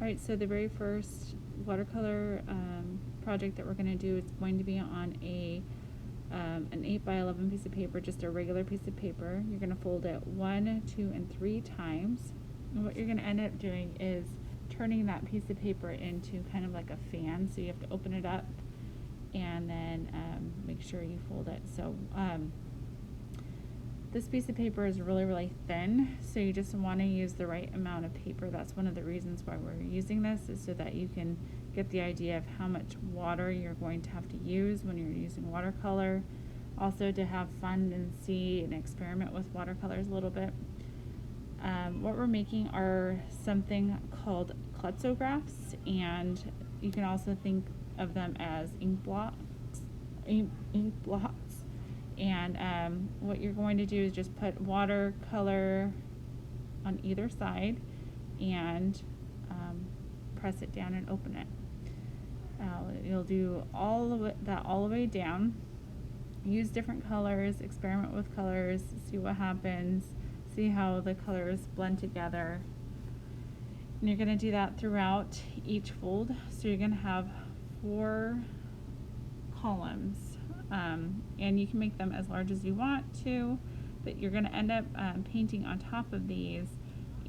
Alright, so the very first watercolor project that we're going to do is going to be on an 8x11 piece of paper, just a regular piece of paper. You're going to fold it 1, 2, and 3 times. And what you're going to end up doing is turning that piece of paper into kind of like a fan. So you have to open it up and then make sure you fold it. So this piece of paper is really, really thin, so you just want to use the right amount of paper. That's one of the reasons why we're using this, is so that you can get the idea of how much water you're going to have to use when you're using watercolor. Also to have fun and see and experiment with watercolors a little bit. What we're making are something called Klecksographs, and you can also think of them as ink blocks. And what you're going to do is just put watercolor on either side and press it down and open it. You'll do all of that all the way down. Use different colors, experiment with colors, see what happens, see how the colors blend together. And you're going to do that throughout each fold. So you're going to have 4 columns. And you can make them as large as you want to, but you're going to end up painting on top of these,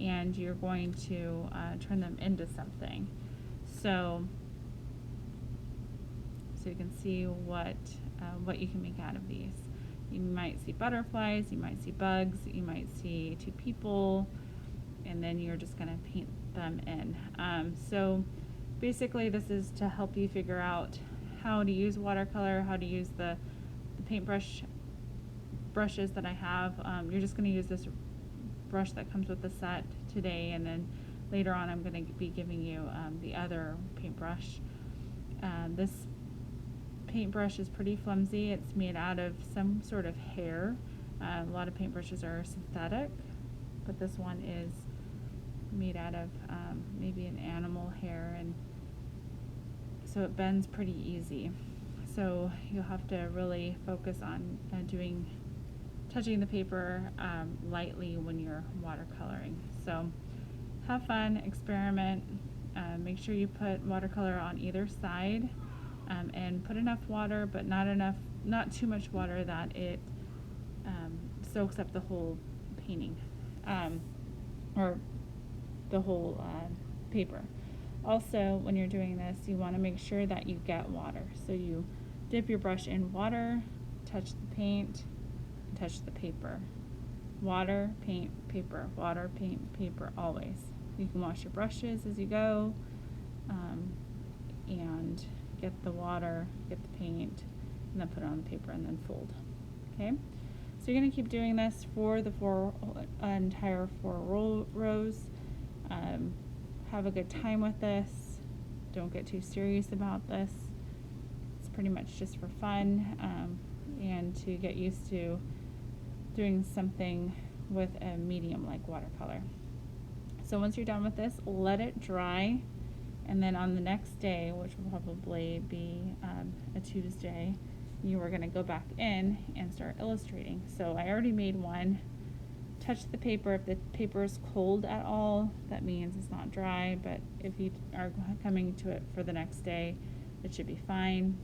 and you're going to turn them into something. So you can see what you can make out of these. You might see butterflies, you might see bugs, you might see 2 people, and then you're just going to paint them in. So basically this is to help you figure out how to use watercolor, how to use the paintbrush brushes that I have. You're just going to use this brush that comes with the set today, and then later on I'm going to be giving you the other paintbrush. This paintbrush is pretty flimsy. It's made out of some sort of hair. A lot of paintbrushes are synthetic, but this one is made out of maybe an animal hair, and so it bends pretty easy. So you'll have to really focus on touching the paper lightly when you're watercoloring. So have fun, experiment, make sure you put watercolor on either side, and put enough water, but not too much water that it soaks up the whole painting, or the whole paper. Also, when you're doing this, you want to make sure that you get water. So you dip your brush in water, touch the paint, and touch the paper. Water, paint, paper. Water, paint, paper, always. You can wash your brushes as you go, and get the water, get the paint, and then put it on the paper and then fold. Okay? So you're going to keep doing this for the entire 4 rows. Have a good time with this. Don't get too serious about this. It's pretty much just for fun, and to get used to doing something with a medium like watercolor. So once you're done with this, let it dry, and then on the next day, which will probably be a Tuesday, you are going to go back in and start illustrating. So I already made one. Touch the paper. If the paper is cold at all, that means it's not dry, but if you are coming to it for the next day, it should be fine.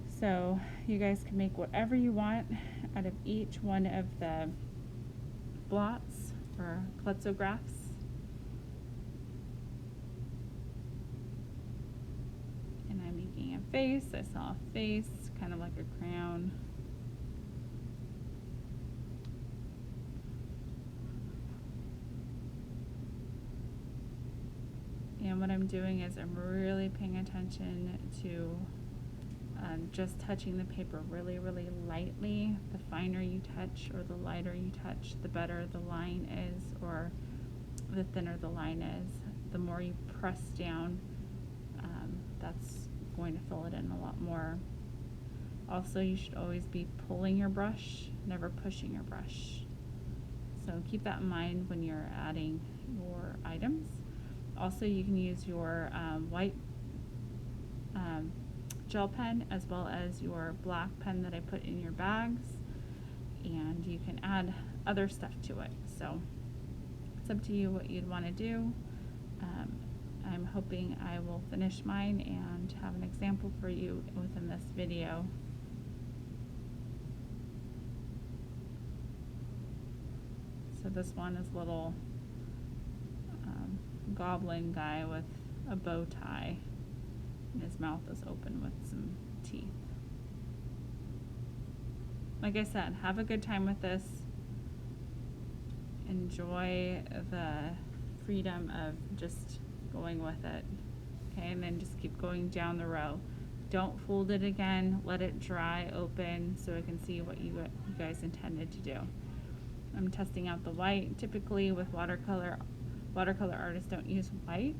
So you guys can make whatever you want out of each one of the blots or Klecksographs. And I'm making a face. I saw a face, kind of like a crown. And what I'm doing is I'm really paying attention to just touching the paper really, really lightly. The finer you touch or the lighter you touch, the better the line is, or the thinner the line is. The more you press down, that's going to fill it in a lot more. Also, you should always be pulling your brush, never pushing your brush. So keep that in mind when you're adding your items. Also, you can use your white gel pen as well as your black pen that I put in your bags, and you can add other stuff to it. So It's up to you what you'd want to do. I'm hoping I will finish mine and have an example for you within this video. So this one is little goblin guy with a bow tie, and his mouth is open with some teeth. Like I said, have a good time with this. Enjoy the freedom of just going with it. Okay, and then just keep going down the row. Don't fold it again. Let it dry open so I can see what you guys intended to do. I'm testing out the white. Typically with watercolor artists don't use white,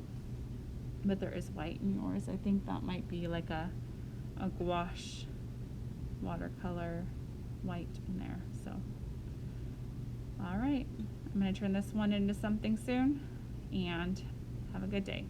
but there is white in yours. I think that might be like a gouache watercolor white in there. So, all right, I'm going to turn this one into something soon, and have a good day.